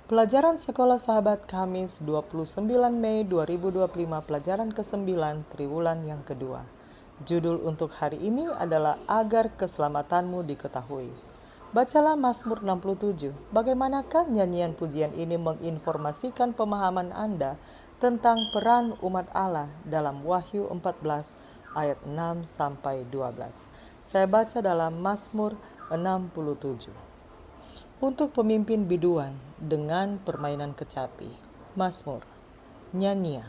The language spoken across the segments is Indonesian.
Pelajaran Sekolah Sahabat Kamis 29 Mei 2025, pelajaran ke-9 triwulan yang kedua. Judul untuk hari ini adalah Agar Keselamatanmu Diketahui. Bacalah Mazmur 67. Bagaimanakah nyanyian pujian ini menginformasikan pemahaman Anda tentang peran umat Allah dalam Wahyu 14 ayat 6 sampai 12. Saya baca dalam Mazmur 67. Untuk pemimpin biduan dengan permainan kecapi. Mazmur, nyanyian.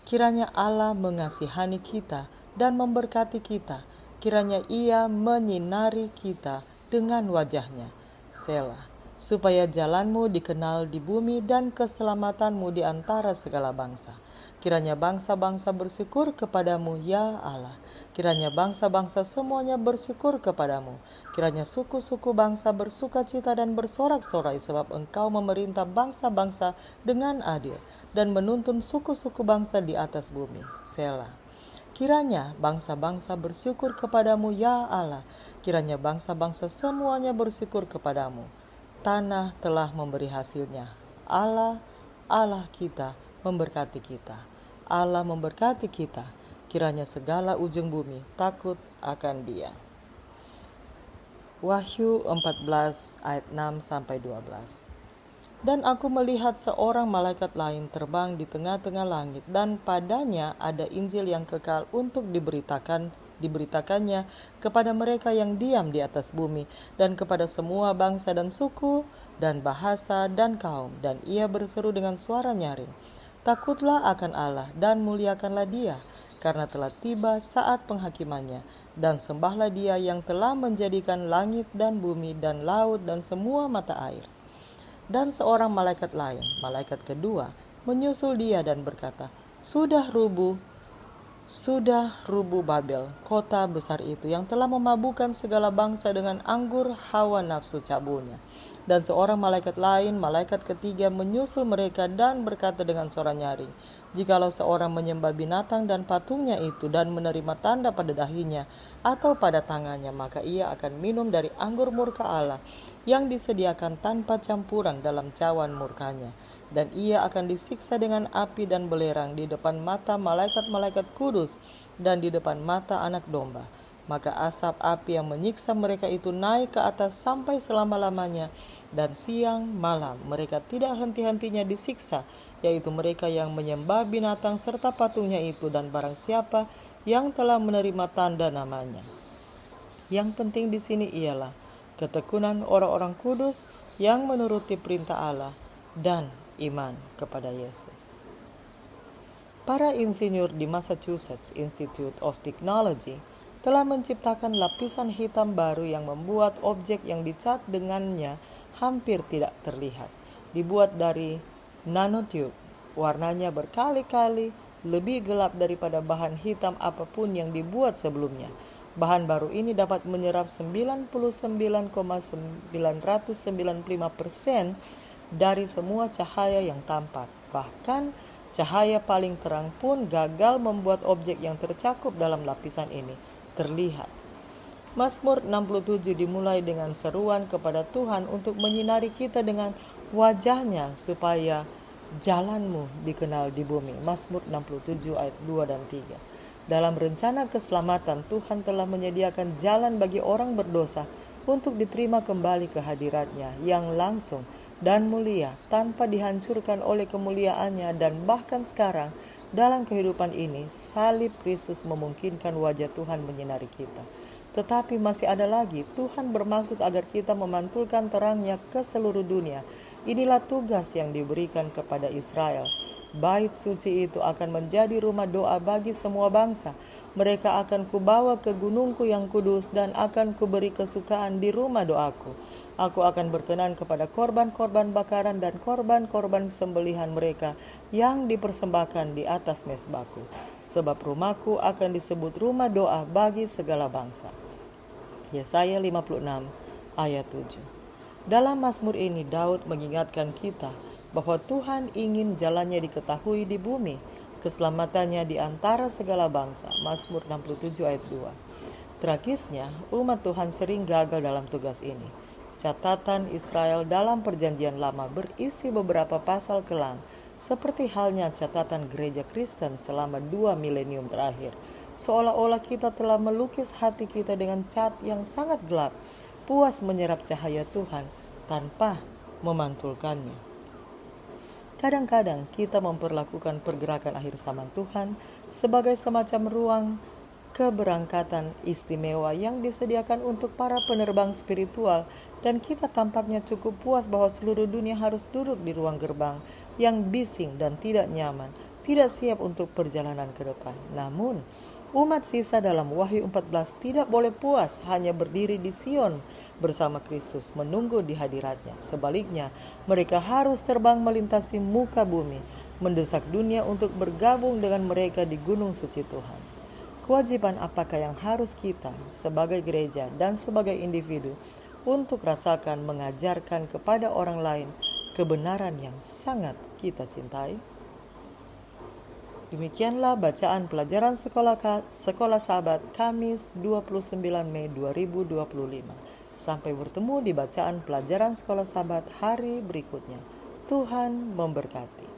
Kiranya Allah mengasihani kita dan memberkati kita. Kiranya Ia menyinari kita dengan wajahnya. Selah. Supaya jalanmu dikenal di bumi dan keselamatanmu di antara segala bangsa. Kiranya bangsa-bangsa bersyukur kepadamu, ya Allah. Kiranya bangsa-bangsa semuanya bersyukur kepadamu. Kiranya suku-suku bangsa bersuka cita dan bersorak-sorai sebab Engkau memerintah bangsa-bangsa dengan adil dan menuntun suku-suku bangsa di atas bumi. Selah. Kiranya bangsa-bangsa bersyukur kepadamu, ya Allah. Kiranya bangsa-bangsa semuanya bersyukur kepadamu. Tanah telah memberi hasilnya. Allah, Allah kita, memberkati kita. Allah memberkati kita. Kiranya segala ujung bumi takut akan Dia. Wahyu 14 ayat 6 sampai 12. Dan aku melihat seorang malaikat lain terbang di tengah-tengah langit, dan padanya ada Injil yang kekal untuk diberitakannya kepada mereka yang diam di atas bumi, dan kepada semua bangsa dan suku dan bahasa dan kaum. Dan ia berseru dengan suara nyaring, takutlah akan Allah dan muliakanlah Dia, karena telah tiba saat penghakimannya. Dan sembahlah Dia yang telah menjadikan langit dan bumi dan laut dan semua mata air. Dan seorang malaikat lain, malaikat kedua, menyusul Dia dan berkata, Sudah rubuh Babel, kota besar itu yang telah memabukkan segala bangsa dengan anggur hawa nafsu cabulnya. Dan seorang malaikat lain, malaikat ketiga, menyusul mereka dan berkata dengan suara nyaring, jikalau seorang menyembah binatang dan patungnya itu dan menerima tanda pada dahinya atau pada tangannya, maka ia akan minum dari anggur murka Allah yang disediakan tanpa campuran dalam cawan murkanya. Dan ia akan disiksa dengan api dan belerang di depan mata malaikat-malaikat kudus dan di depan mata anak domba. Maka asap api yang menyiksa mereka itu naik ke atas sampai selama-lamanya, dan siang malam mereka tidak henti-hentinya disiksa, yaitu mereka yang menyembah binatang serta patungnya itu dan barang siapa yang telah menerima tanda namanya. Yang penting di sini ialah ketekunan orang-orang kudus yang menuruti perintah Allah dan iman kepada Yesus. Para insinyur di Massachusetts Institute of Technology telah menciptakan lapisan hitam baru yang membuat objek yang dicat dengannya hampir tidak terlihat. Dibuat dari nanotube, warnanya berkali-kali lebih gelap daripada bahan hitam apapun yang dibuat sebelumnya. Bahan baru ini dapat menyerap 99,995% dari semua cahaya yang tampak. Bahkan cahaya paling terang pun gagal membuat objek yang tercakup dalam lapisan ini terlihat. Mazmur 67 dimulai dengan seruan kepada Tuhan untuk menyinari kita dengan wajahnya supaya jalanmu dikenal di bumi. Mazmur 67 ayat 2 dan 3. Dalam rencana keselamatan, Tuhan telah menyediakan jalan bagi orang berdosa untuk diterima kembali ke hadiratnya yang langsung dan mulia tanpa dihancurkan oleh kemuliaannya. Dan bahkan sekarang dalam kehidupan ini, salib Kristus memungkinkan wajah Tuhan menyinari kita. Tetapi masih ada lagi, Tuhan bermaksud agar kita memantulkan terangnya ke seluruh dunia. Inilah tugas yang diberikan kepada Israel. Bait suci itu akan menjadi rumah doa bagi semua bangsa. Mereka akan kubawa ke gunungku yang kudus dan akan kuberi kesukaan di rumah doaku. Aku akan berkenan kepada korban-korban bakaran dan korban-korban sembelihan mereka yang dipersembahkan di atas mezbahku. Sebab rumahku akan disebut rumah doa bagi segala bangsa. Yesaya 56 ayat 7. Dalam Mazmur ini Daud mengingatkan kita bahwa Tuhan ingin jalannya diketahui di bumi, keselamatannya di antara segala bangsa. Mazmur 67 ayat 2. Tragisnya, umat Tuhan sering gagal dalam tugas ini. Catatan Israel dalam Perjanjian Lama berisi beberapa pasal kelam, seperti halnya catatan gereja Kristen selama 2 milenium terakhir. Seolah-olah kita telah melukis hati kita dengan cat yang sangat gelap, puas menyerap cahaya Tuhan tanpa memantulkannya. Kadang-kadang kita memperlakukan pergerakan akhir zaman Tuhan sebagai semacam ruang keberangkatan istimewa yang disediakan untuk para penerbang spiritual, dan kita tampaknya cukup puas bahwa seluruh dunia harus duduk di ruang gerbang yang bising dan tidak nyaman, tidak siap untuk perjalanan ke depan. Namun, umat sisa dalam Wahyu 14 tidak boleh puas hanya berdiri di Sion bersama Kristus menunggu di hadiratnya. Sebaliknya, mereka harus terbang melintasi muka bumi, mendesak dunia untuk bergabung dengan mereka di gunung suci Tuhan. Kewajiban apakah yang harus kita sebagai gereja dan sebagai individu untuk rasakan mengajarkan kepada orang lain kebenaran yang sangat kita cintai? Demikianlah bacaan pelajaran Sekolah Sahabat Kamis 29 Mei 2025. Sampai bertemu di bacaan pelajaran Sekolah Sahabat hari berikutnya. Tuhan memberkati.